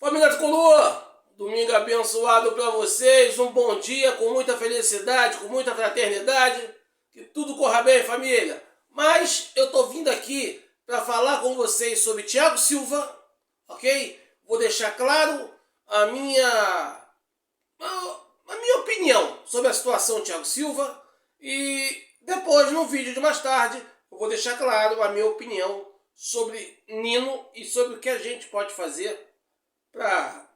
Família Tricolor, domingo abençoado para vocês, um bom dia com muita felicidade, com muita fraternidade, que tudo corra bem, família. Mas eu tô vindo aqui para falar com vocês sobre Thiago Silva, ok? Vou deixar claro a minha opinião sobre a situação de Thiago Silva e depois, no vídeo de mais tarde, eu vou deixar claro a minha opinião sobre Nino e sobre o que a gente pode fazer para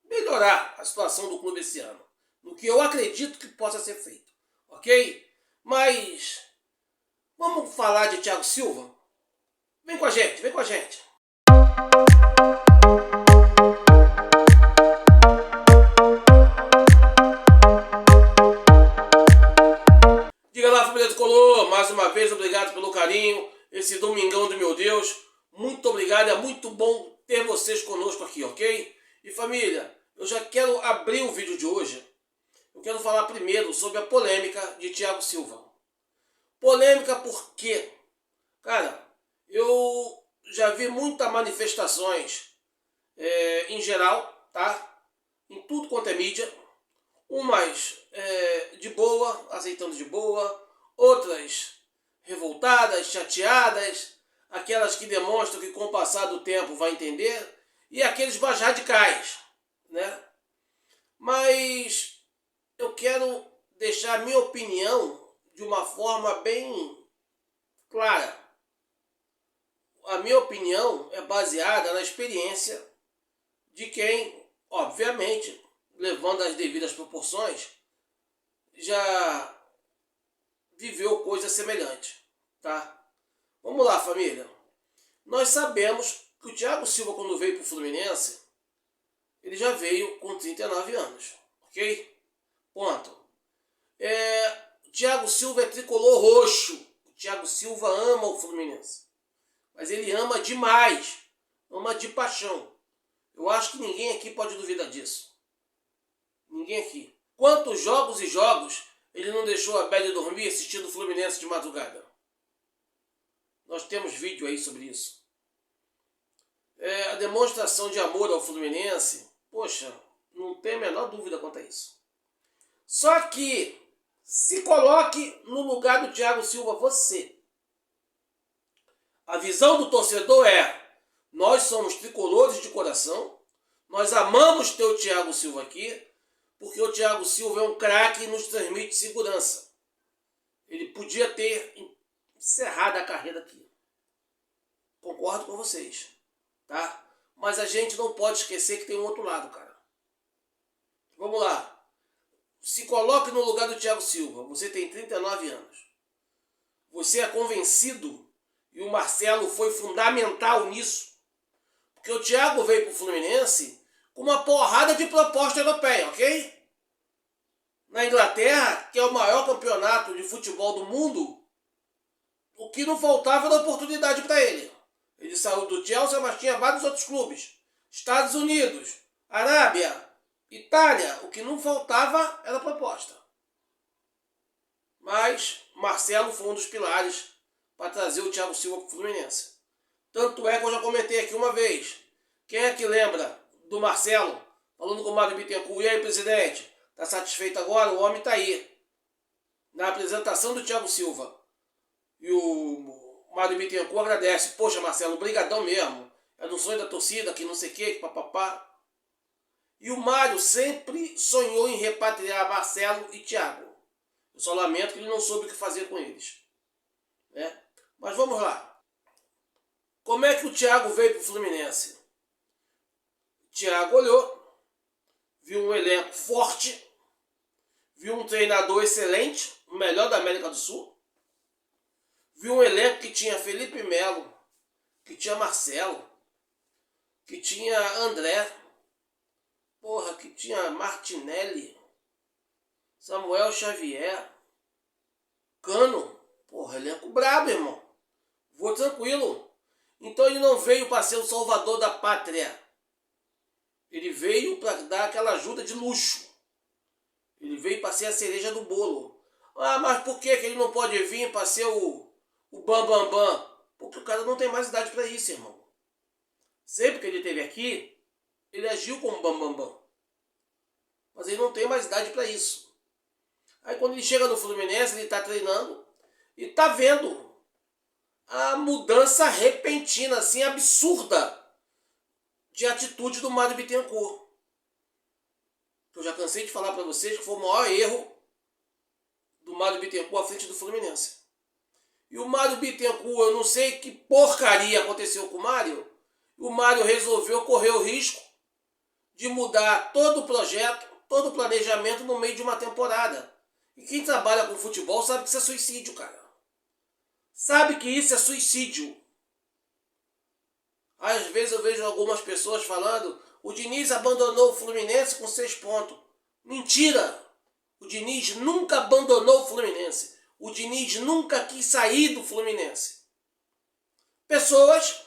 melhorar a situação do clube esse ano. No que eu acredito que possa ser feito, ok? Mas vamos falar de Thiago Silva? Vem com a gente, vem com a gente. Diga lá, família Tricolor, mais uma vez obrigado pelo carinho, esse domingão do meu Deus. Muito obrigado, é muito bom ter vocês conosco aqui, ok? E família, eu já quero abrir o vídeo de hoje. Eu quero falar primeiro sobre a polêmica de Thiago Silva. Polêmica porque, cara, eu já vi muitas manifestações em geral, tá? Em tudo quanto é mídia. Umas de boa, aceitando de boa. Outras revoltadas, chateadas. Aquelas que demonstram que com o passar do tempo vai entender. E aqueles mais radicais, né? Mas eu quero deixar a minha opinião de uma forma bem clara. A minha opinião é baseada na experiência de quem, obviamente, levando as devidas proporções, já viveu coisa semelhante, tá? Vamos lá, família. Nós sabemos que o Thiago Silva, quando veio para o Fluminense, ele já veio com 39 anos, ok? Ponto. O Thiago Silva é tricolor roxo. O Thiago Silva ama o Fluminense. Mas ele ama demais. Ama de paixão. Eu acho que ninguém aqui pode duvidar disso. Ninguém aqui. Quantos jogos e jogos ele não deixou a Bela dormir assistindo o Fluminense de madrugada? Nós temos vídeo aí sobre isso. A demonstração de amor ao Fluminense, poxa, não tem a menor dúvida quanto a isso. Só que se coloque no lugar do Thiago Silva você. A visão do torcedor é: nós somos tricolores de coração, nós amamos ter o Thiago Silva aqui, porque o Thiago Silva é um craque e nos transmite segurança. Ele podia ter encerrado a carreira aqui. Concordo com vocês, tá? Mas a gente não pode esquecer que tem um outro lado, cara. Vamos lá. Se coloque no lugar do Thiago Silva. Você tem 39 anos. Você é convencido, e o Marcelo foi fundamental nisso, porque o Thiago veio para o Fluminense com uma porrada de proposta europeia, ok? Na Inglaterra, que é o maior campeonato de futebol do mundo, o que não faltava era oportunidade para ele. Ele saiu do Chelsea, mas tinha vários outros clubes. Estados Unidos, Arábia, Itália, o que não faltava era proposta. Mas Marcelo foi um dos pilares para trazer o Thiago Silva para o Fluminense. Tanto é que eu já comentei aqui uma vez. Quem é que lembra do Marcelo falando com o Mário Bittencourt? E aí, presidente, está satisfeito agora? O homem está aí. Na apresentação do Thiago Silva. E o Mário Bittencourt agradece. Poxa, Marcelo, brigadão mesmo. É do sonho da torcida, que não sei o que, papapá. E o Mário sempre sonhou em repatriar Marcelo e Thiago. Eu só lamento que ele não soube o que fazer com eles, né? Mas vamos lá. Como é que o Thiago veio para o Fluminense? O Thiago olhou, viu um elenco forte, viu um treinador excelente, o melhor da América do Sul, viu um elenco que tinha Felipe Melo, que tinha Marcelo, que tinha André, porra, que tinha Martinelli, Samuel Xavier, Cano. Porra, elenco brabo, irmão. Vou tranquilo. Então ele não veio para ser o salvador da pátria. Ele veio para dar aquela ajuda de luxo. Ele veio para ser a cereja do bolo. Ah, mas por que ele não pode vir para ser o bam, bam, bam? Porque o cara não tem mais idade para isso, irmão. Sempre que ele esteve aqui, ele agiu como bambambam. Mas ele não tem mais idade para isso. Aí quando ele chega no Fluminense, ele está treinando e está vendo a mudança repentina, assim, absurda de atitude do Mário Bittencourt. Eu já cansei de falar para vocês que foi o maior erro do Mário Bittencourt à frente do Fluminense. E o Mário Bittencourt, eu não sei que porcaria aconteceu com o Mário. O Mário resolveu correr o risco de mudar todo o projeto, todo o planejamento no meio de uma temporada. E quem trabalha com futebol sabe que isso é suicídio, cara. Sabe que isso é suicídio. Às vezes eu vejo algumas pessoas falando: o Diniz abandonou o Fluminense com 6 pontos. Mentira! O Diniz nunca abandonou o Fluminense. O Diniz nunca quis sair do Fluminense. Pessoas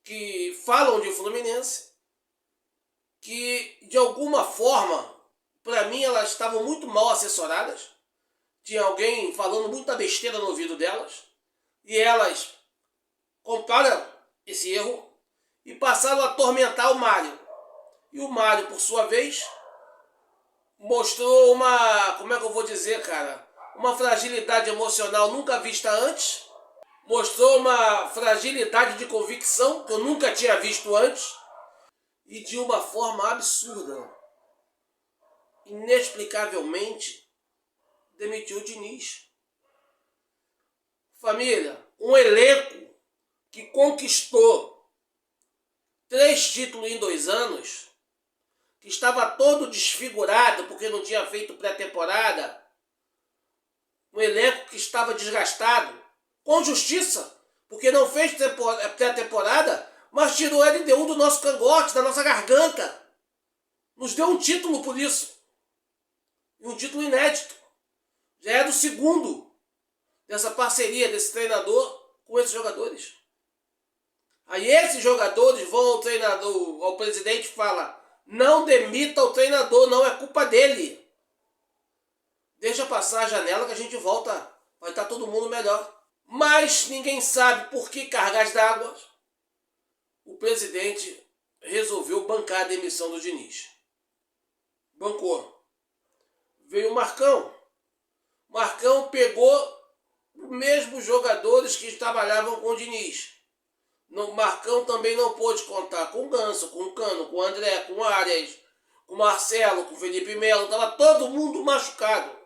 que falam de Fluminense, que de alguma forma, para mim, elas estavam muito mal assessoradas. Tinha alguém falando muita besteira no ouvido delas. E elas compraram esse erro e passaram a atormentar o Mário. E o Mário, por sua vez, mostrou uma, como é que eu vou dizer, cara? Uma fragilidade emocional nunca vista antes. Mostrou uma fragilidade de convicção que eu nunca tinha visto antes. E de uma forma absurda, inexplicavelmente, demitiu o Diniz. Família, um elenco que conquistou 3 títulos em 2 anos, que estava todo desfigurado porque não tinha feito pré-temporada, um elenco que estava desgastado, com justiça, porque não fez pré-temporada, mas tirou ele de um do nosso cangote, da nossa garganta. Nos deu um título por isso. E um título inédito. Já é do segundo dessa parceria desse treinador com esses jogadores. Aí esses jogadores vão ao treinador, ao presidente e falam: não demita o treinador, não é culpa dele. Deixa passar a janela que a gente volta, vai estar todo mundo melhor. Mas ninguém sabe por que cargas d'água o presidente resolveu bancar a demissão do Diniz. Bancou. Veio o Marcão. Marcão pegou os mesmos jogadores que trabalhavam com o Diniz. O Marcão também não pôde contar com o Ganso, com o Cano, com o André, com o Arias, com o Marcelo, com o Felipe Melo. Estava todo mundo machucado.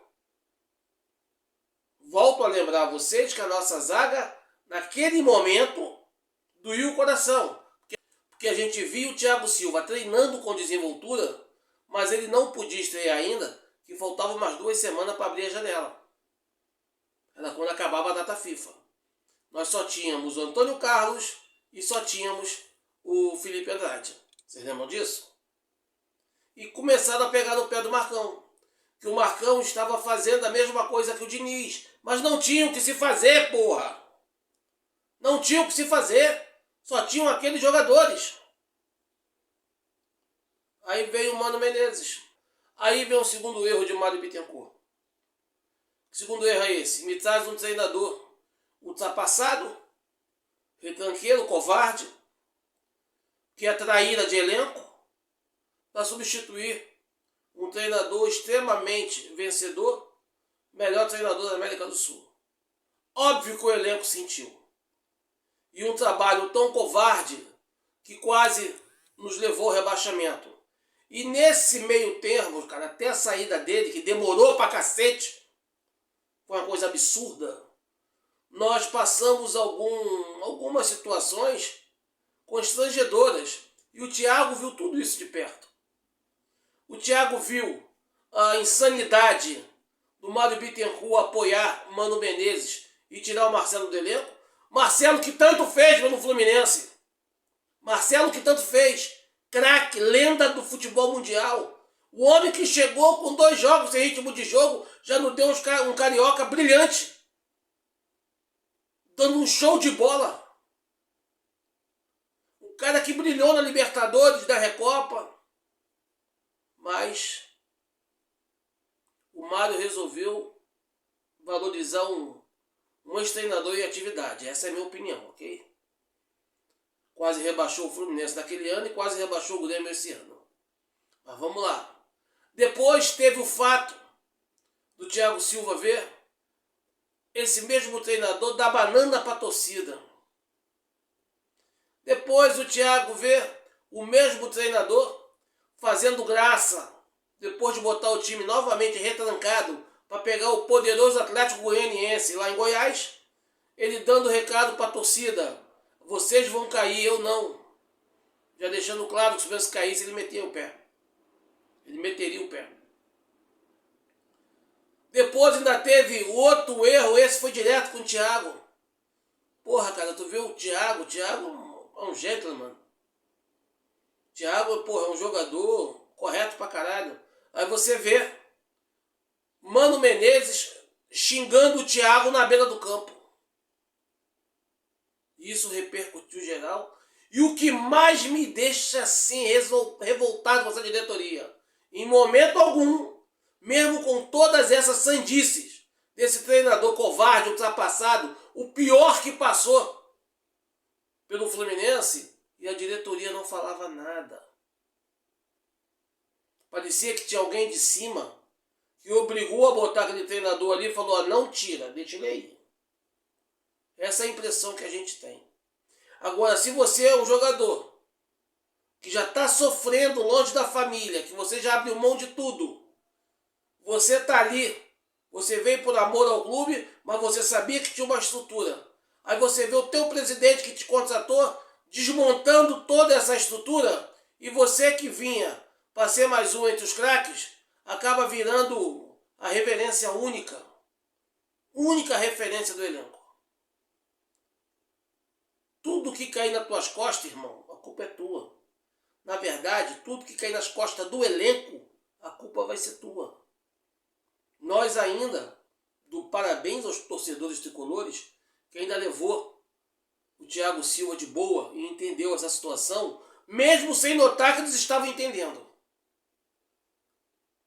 Volto a lembrar a vocês que a nossa zaga, naquele momento, doía o coração. Porque a gente viu o Thiago Silva treinando com desenvoltura, mas ele não podia estrear ainda, que faltavam umas 2 semanas para abrir a janela. Era quando acabava a data FIFA. Nós só tínhamos o Antônio Carlos e só tínhamos o Felipe Andrade. Vocês lembram disso? E começaram a pegar no pé do Marcão. Que o Marcão estava fazendo a mesma coisa que o Diniz. Mas não tinha o que se fazer, porra! Não tinha o que se fazer. Só tinham aqueles jogadores. Aí veio o Mano Menezes. Aí vem o segundo erro de Mário Bittencourt. O segundo erro é esse: me traz um treinador ultrapassado, retranqueiro, covarde, que é traíra de elenco, para substituir um treinador extremamente vencedor, melhor treinador da América do Sul. Óbvio que o elenco sentiu. E um trabalho tão covarde que quase nos levou ao rebaixamento. E nesse meio termo, cara, até a saída dele, que demorou pra cacete, foi uma coisa absurda, nós passamos algumas situações constrangedoras. E o Thiago viu tudo isso de perto. O Thiago viu a insanidade do Mário Bittencourt apoiar o Mano Menezes e tirar o Marcelo do elenco. Marcelo que tanto fez pelo Fluminense. Marcelo que tanto fez. Craque, lenda do futebol mundial. O homem que chegou com 2 jogos sem ritmo de jogo já nos deu um carioca brilhante. Dando um show de bola. O cara que brilhou na Libertadores, da Recopa. Mas o Mário resolveu valorizar um ex-treinador em atividade. Essa é a minha opinião, ok? Quase rebaixou o Fluminense naquele ano e quase rebaixou o Grêmio esse ano. Mas vamos lá. Depois teve o fato do Thiago Silva ver esse mesmo treinador dar banana para a torcida. Depois o Thiago vê o mesmo treinador fazendo graça, depois de botar o time novamente retrancado para pegar o poderoso Atlético Goianiense lá em Goiás, ele dando recado para a torcida: vocês vão cair, eu não. Já deixando claro que se tivesse caísse, ele metia o pé. Ele meteria o pé. Depois ainda teve outro erro, esse foi direto com o Thiago. Porra, cara, tu viu o Thiago? O Thiago é um gentleman. Thiago, porra, é um jogador correto pra caralho. Aí você vê Mano Menezes xingando o Thiago na beira do campo. Isso repercutiu geral. E o que mais me deixa assim revoltado com essa diretoria, em momento algum, mesmo com todas essas sandices desse treinador covarde, ultrapassado, o pior que passou pelo Fluminense, e a diretoria não falava nada. Parecia que tinha alguém de cima que obrigou a botar aquele treinador ali e falou: não tira, deixa ele aí. Essa é a impressão que a gente tem. Agora, se você é um jogador que já está sofrendo longe da família, que você já abriu mão de tudo, você está ali, você veio por amor ao clube, mas você sabia que tinha uma estrutura. Aí você vê o teu presidente que te contratou desmontando toda essa estrutura, e você que vinha para ser mais um entre os craques, acaba virando a referência única referência do elenco. Tudo que cair nas tuas costas, irmão, a culpa é tua. Na verdade, tudo que cair nas costas do elenco, a culpa vai ser tua. Nós ainda, do parabéns aos torcedores tricolores, que ainda levou o Thiago Silva de boa e entendeu essa situação, mesmo sem notar que eles estavam entendendo.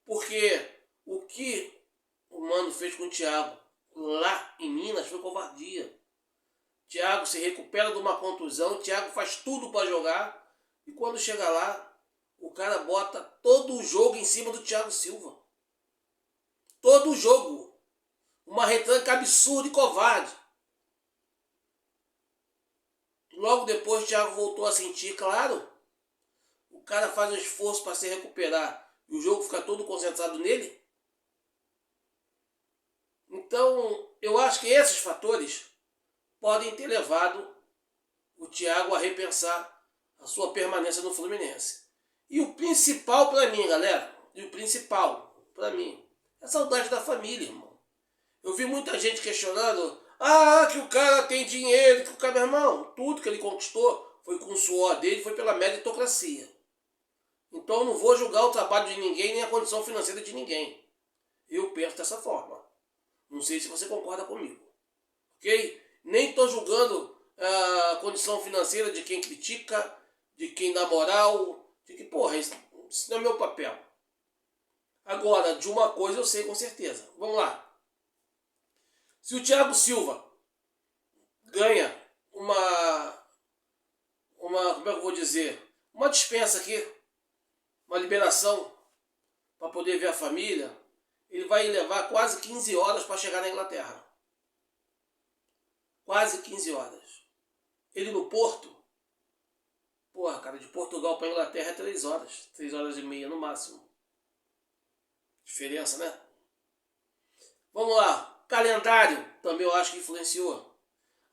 Porque o que o Mano fez com o Thiago lá em Minas foi covardia. Thiago se recupera de uma contusão, Thiago faz tudo para jogar, e quando chega lá, o cara bota todo o jogo em cima do Thiago Silva. Todo o jogo. Uma retranca absurda e covarde. Logo depois o Thiago voltou a sentir, claro. O cara faz um esforço para se recuperar e o jogo fica todo concentrado nele. Então, eu acho que esses fatores podem ter levado o Thiago a repensar a sua permanência no Fluminense. E o principal para mim, galera, é a saudade da família, irmão. Eu vi muita gente questionando: que o cara tem dinheiro, que o cara, meu irmão, tudo que ele conquistou foi com o suor dele, foi pela meritocracia. Então eu não vou julgar o trabalho de ninguém, nem a condição financeira de ninguém. Eu penso dessa forma. Não sei se você concorda comigo. Ok? Nem estou julgando a condição financeira de quem critica, de quem dá moral, de que, porra, isso não é meu papel. Agora, de uma coisa eu sei com certeza. Vamos lá. Se o Thiago Silva ganha como é que eu vou dizer, uma dispensa aqui, uma liberação para poder ver a família, ele vai levar quase 15 horas para chegar na Inglaterra. Quase 15 horas. Ele no Porto, porra, cara, de Portugal para Inglaterra é 3 horas. 3 horas e meia no máximo. Diferença, né? Vamos lá. Calendário também eu acho que influenciou.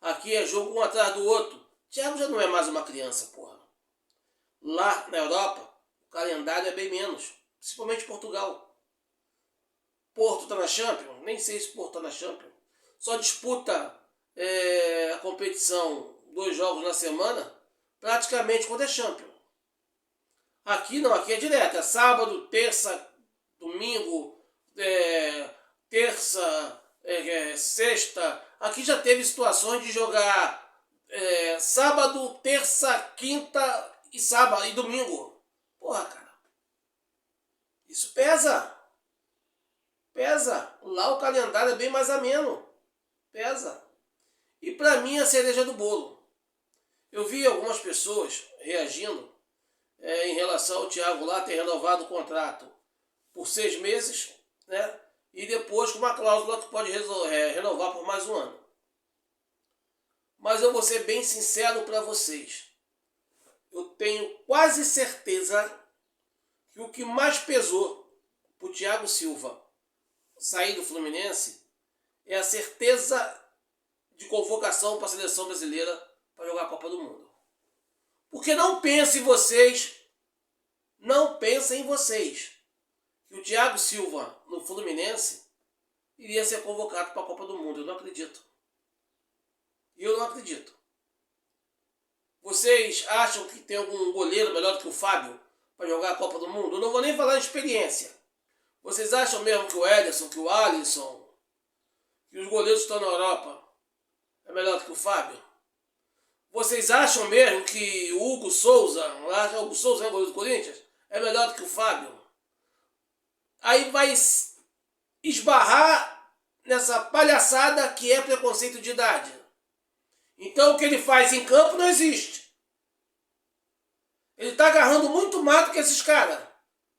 Aqui é jogo um atrás do outro. Thiago já não é mais uma criança, porra. Lá na Europa, o calendário é bem menos. Principalmente Portugal. Porto tá na Champions? Nem sei se Porto tá na Champions. Só disputa a competição 2 jogos na semana, praticamente quando é Champions. Aqui não, aqui é direto. É sábado, terça, domingo, terça, sexta. Aqui já teve situações de jogar sábado, terça, quinta e sábado e domingo. Porra, cara. Isso pesa. Pesa. Lá o calendário é bem mais ameno. Pesa. E pra mim a cereja do bolo. Eu vi algumas pessoas reagindo em relação ao Thiago lá ter renovado o contrato por 6 meses, né? E depois com uma cláusula que pode renovar por mais um ano. Mas eu vou ser bem sincero para vocês. Eu tenho quase certeza que o que mais pesou para o Thiago Silva sair do Fluminense é a certeza de convocação para a seleção brasileira para jogar a Copa do Mundo. Porque não pensem vocês, que o Thiago Silva no Fluminense iria ser convocado para a Copa do Mundo. Eu não acredito. Vocês acham que tem algum goleiro melhor do que o Fábio para jogar a Copa do Mundo? Eu não vou nem falar de experiência. Vocês acham mesmo que o Ederson, que o Alisson, que os goleiros que estão na Europa é melhor do que o Fábio? Vocês acham mesmo que o Hugo Souza é o goleiro do Corinthians, é melhor do que o Fábio? Aí vai esbarrar nessa palhaçada que é preconceito de idade. Então o que ele faz em campo não existe. Ele está agarrando muito mais do que esses caras,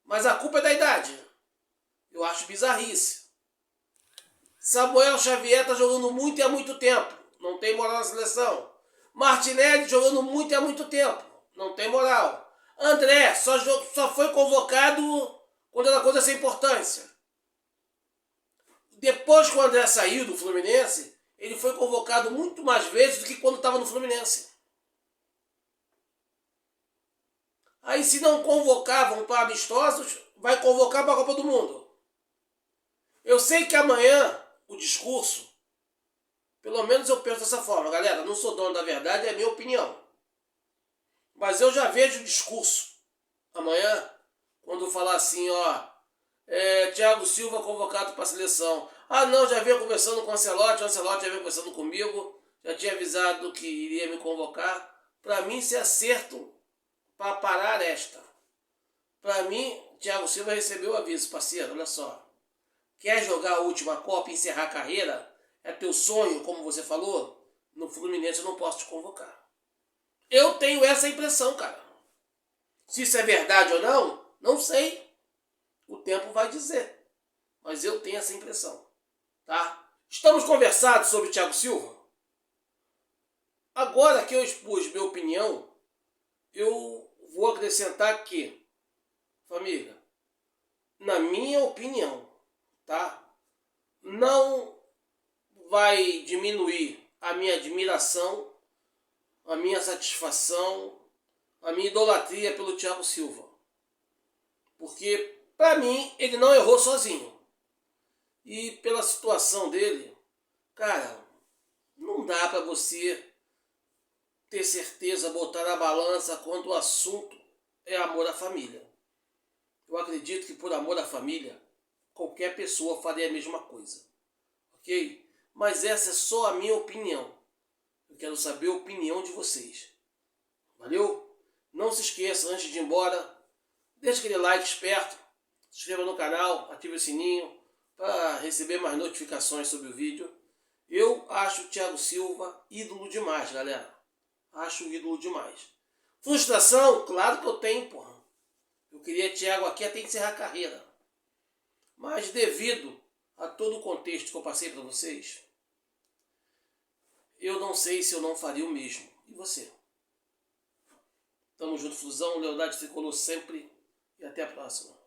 mas a culpa é da idade. Eu acho bizarrice. Samuel Xavier está jogando muito e há muito tempo, não tem moral na seleção. Martinelli jogando muito e há muito tempo, não tem moral. André só foi convocado quando era coisa sem importância. Depois que o André saiu do Fluminense, ele foi convocado muito mais vezes do que quando estava no Fluminense. Aí se não convocavam para amistosos, vai convocar para a Copa do Mundo. Eu sei que amanhã o discurso, pelo menos eu penso dessa forma, galera, não sou dono da verdade, é a minha opinião. Mas eu já vejo o discurso amanhã, quando falar assim, Thiago Silva convocado para a seleção. Ah não, já vinha conversando com o Ancelotti já vinha conversando comigo, já tinha avisado que iria me convocar. Para mim, isso é acerto para parar esta. Para mim, Thiago Silva recebeu o aviso, parceiro, olha só. Quer jogar a última Copa e encerrar a carreira? É teu sonho, como você falou? No Fluminense eu não posso te convocar. Eu tenho essa impressão, cara. Se isso é verdade ou não, não sei. O tempo vai dizer. Mas eu tenho essa impressão. Tá? Estamos conversados sobre Thiago Silva? Agora que eu expus minha opinião, eu vou acrescentar que, família, na minha opinião, tá? Não vai diminuir a minha admiração, a minha satisfação, a minha idolatria pelo Thiago Silva. Porque, para mim, ele não errou sozinho. E pela situação dele, cara, não dá para você ter certeza, botar na balança quando o assunto é amor à família. Eu acredito que por amor à família, qualquer pessoa faria a mesma coisa. Ok? Mas essa é só a minha opinião. Eu quero saber a opinião de vocês. Valeu? Não se esqueça, antes de ir embora, deixa aquele like esperto, se inscreva no canal, ative o sininho para receber mais notificações sobre o vídeo. Eu acho o Thiago Silva ídolo demais, galera. Acho ídolo demais. Frustração? Claro que eu tenho, porra. Eu queria Thiago aqui até encerrar a carreira. Mas devido a todo o contexto que eu passei para vocês, eu não sei se eu não faria o mesmo. E você? Tamo junto, Fusão. Lealdade tricolor sempre. E até a próxima.